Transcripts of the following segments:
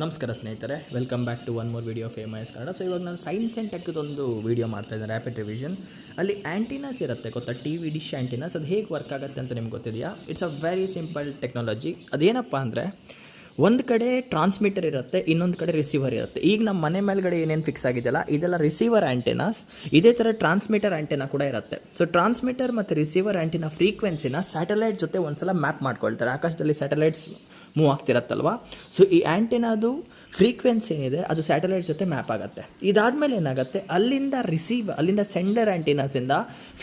ನಮಸ್ಕಾರ ಸ್ನೇಹಿತರೆ, welcome back to one more video of MIS Kannada. So ಇವಾಗ ನಾನು ಸೈನ್ಸ್ ಆ್ಯಂಡ್ ಟೆಕ್ದೊಂದು ವೀಡಿಯೋ ಮಾಡ್ತಾಯಿದ್ದೆ, ರ್ಯಾಪಿಡ್ ರಿವಿಷನ್. ಅಲ್ಲಿ ಆ್ಯಂಟಿನಾಸ್ ಇರುತ್ತೆ ಗೊತ್ತಾ, TV ಡಿಶ್ ಆ್ಯಂಟಿನಾಸ್. ಅದು ಹೇಗೆ ವರ್ಕ್ ಆಗುತ್ತೆ ಅಂತ ನಿಮ್ಗೆ ಗೊತ್ತಿದೆಯಾ? It's a very simple technology. ಅದೇನಪ್ಪ ಅಂದರೆ, ಒಂದು ಕಡೆ ಟ್ರಾನ್ಸ್ಮಿಟರ್ ಇರುತ್ತೆ, ಇನ್ನೊಂದು ಕಡೆ ರಿಸೀವರ್ ಇರುತ್ತೆ. ಈಗ ನಮ್ಮ ಮನೆ ಮೇಲ್ಗಡೆ ಏನೇನು ಫಿಕ್ಸ್ ಆಗಿದೆಯಲ್ಲ, ಇದೆಲ್ಲ ರಿಸೀವರ್ ಆ್ಯಂಟೆನಾಸ್. ಇದೇ ಥರ ಟ್ರಾನ್ಸ್ಮಿಟರ್ ಆ್ಯಂಟೆನಾ ಕೂಡ ಇರುತ್ತೆ. ಸೊ ಟ್ರಾನ್ಸ್ಮಿಟರ್ ಮತ್ತು ರಿಸೀವರ್ ಆ್ಯಂಟಿನ ಫ್ರೀಕ್ವೆನ್ಸಿನ ಸ್ಯಾಟಲೈಟ್ ಜೊತೆ ಒಂದ್ಸಲ ಮ್ಯಾಪ್ ಮಾಡ್ಕೊಳ್ತಾರೆ. ಆಕಾಶದಲ್ಲಿ ಸ್ಯಾಟಲೈಟ್ಸ್ ಮೂವ್ ಆಗ್ತಿರತ್ತಲ್ವ. ಸೊ ಈ ಆ್ಯಂಟೆನಾದು ಫ್ರೀಕ್ವೆನ್ಸಿ ಏನಿದೆ ಅದು ಸ್ಯಾಟಲೈಟ್ ಜೊತೆ ಮ್ಯಾಪ್ ಆಗುತ್ತೆ. ಇದಾದಮೇಲೆ ಏನಾಗುತ್ತೆ, ಅಲ್ಲಿಂದ ಸೆಂಡರ್ ಆ್ಯಂಟಿನಾಸಿಂದ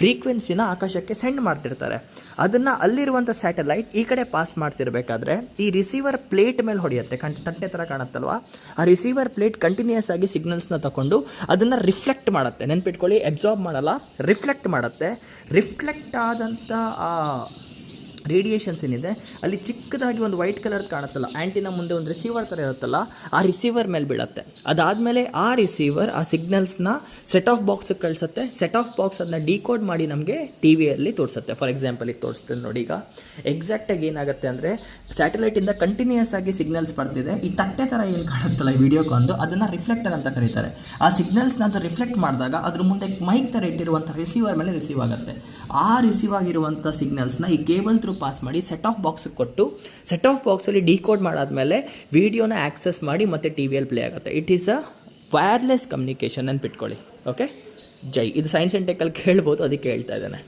ಫ್ರೀಕ್ವೆನ್ಸಿನ ಆಕಾಶಕ್ಕೆ ಸೆಂಡ್ ಮಾಡ್ತಿರ್ತಾರೆ. ಅದನ್ನು ಅಲ್ಲಿರುವಂಥ ಸ್ಯಾಟಲೈಟ್ ಈ ಕಡೆ ಪಾಸ್ ಮಾಡ್ತಿರ್ಬೇಕಾದ್ರೆ ಈ ರಿಸೀವರ್ ಪ್ಲೇಟ್ ಮೇಲೆ ಹೊಡೆಯುತ್ತೆ. ತಟ್ಟೆ ಥರ ಕಾಣುತ್ತಲ್ವ, ಆ ರಿಸೀವರ್ ಪ್ಲೇಟ್ ಕಂಟಿನ್ಯೂಸ್ ಆಗಿ ಸಿಗ್ನಲ್ಸ್ನ ತಗೊಂಡು ಅದನ್ನು ರಿಫ್ಲೆಕ್ಟ್ ಮಾಡುತ್ತೆ. ನೆನ್ಪಿಟ್ಕೊಳ್ಳಿ, ಅಬ್ಸಾರ್ಬ್ ಮಾಡಲ್ಲ, ರಿಫ್ಲೆಕ್ಟ್ ಮಾಡುತ್ತೆ. ರಿಫ್ಲೆಕ್ಟ್ ಆದಂಥ ಆ ರೇಡಿಯೇಷನ್ಸ್ ಏನಿದೆ ಅಲ್ಲಿ ಚಿಕ್ಕದಾಗಿ ಒಂದು ವೈಟ್ ಕಲರ್ ಕಾಣುತ್ತಲ್ಲ, ಆ್ಯಂಟಿನ ಮುಂದೆ ಒಂದು ರಿಸೀವರ್ ಥರ ಇರುತ್ತಲ್ಲ, ಆ ರಿಸೀವರ್ ಮೇಲೆ ಬೀಳುತ್ತೆ. ಅದಾದಮೇಲೆ ಆ ರಿಸೀವರ್ ಆ ಸಿಗ್ನಲ್ಸ್ನ ಸೆಟ್ ಆಫ್ ಬಾಕ್ಸಿಗೆ ಕಳಿಸುತ್ತೆ. ಸೆಟ್ ಆಫ್ ಬಾಕ್ಸ್ ಅದನ್ನ ಡಿಕೋಡ್ ಮಾಡಿ ನಮಗೆ TVಯಲ್ಲಿ ತೋರಿಸುತ್ತೆ. ಫಾರ್ ಎಕ್ಸಾಂಪಲ್ ಈಗ ತೋರಿಸ್ತೇನೆ ನೋಡಿ. ಈಗ ಎಕ್ಸಾಕ್ಟಾಗಿ ಏನಾಗುತ್ತೆ ಅಂದರೆ, ಸ್ಯಾಟಲೈಟಿಂದ ಕಂಟಿನ್ಯೂಸ್ ಆಗಿ ಸಿಗ್ನಲ್ಸ್ ಬರ್ತಿದೆ. ಈ ತಟ್ಟೆ ಥರ ಏನು ಕಾಣುತ್ತಲ್ಲ ಈ ವಿಡಿಯೋಕ್ಕೊಂದು, ಅದನ್ನು ರಿಫ್ಲೆಕ್ಟರ್ ಅಂತ ಕರೀತಾರೆ. ಆ ಸಿಗ್ನಲ್ಸ್ನ ಅದು ರಿಫ್ಲೆಕ್ಟ್ ಮಾಡಿದಾಗ ಅದ್ರ ಮುಂದೆ ಮೈಕ್ ಥರ ಇಟ್ಟಿರುವಂಥ ರಿಸೀವರ್ ಮೇಲೆ ರಿಸೀವ್ ಆಗುತ್ತೆ. ಆ ರಿಸೀವ್ ಆಗಿರುವಂಥ ಸಿಗ್ನಲ್ಸ್ನ ಈ ಕೇಬಲ್ ಥ್ರೂ ಪಾಸ್ ಮಾಡಿ ಸೆಟ್ ಆಫ್ ಬಾಕ್ಸಿಗೆ ಕೊಟ್ಟು, ಸೆಟ್ ಆಫ್ ಬಾಕ್ಸಲ್ಲಿ ಡಿಕೋಡ್ ಮಾಡಾದ್ಮೇಲೆ ವಿಡಿಯೋನ ಆಕ್ಸೆಸ್ ಮಾಡಿ ಮತ್ತೆ TVಯಲ್ಲಿ ಪ್ಲೇ ಆಗುತ್ತೆ. It is a wireless communication ನೆನ್ಪಿಟ್ಕೊಳ್ಳಿ. ಓಕೆ, ಜೈ. ಇದು ಸೈನ್ಸ್ ಆ್ಯಂಡ್ ಟೆಕ್ಕಲ್ಲಿ ಕೇಳ್ಬೋದು, ಅದಕ್ಕೆ ಹೇಳ್ತಾ ಇದ್ದೇನೆ.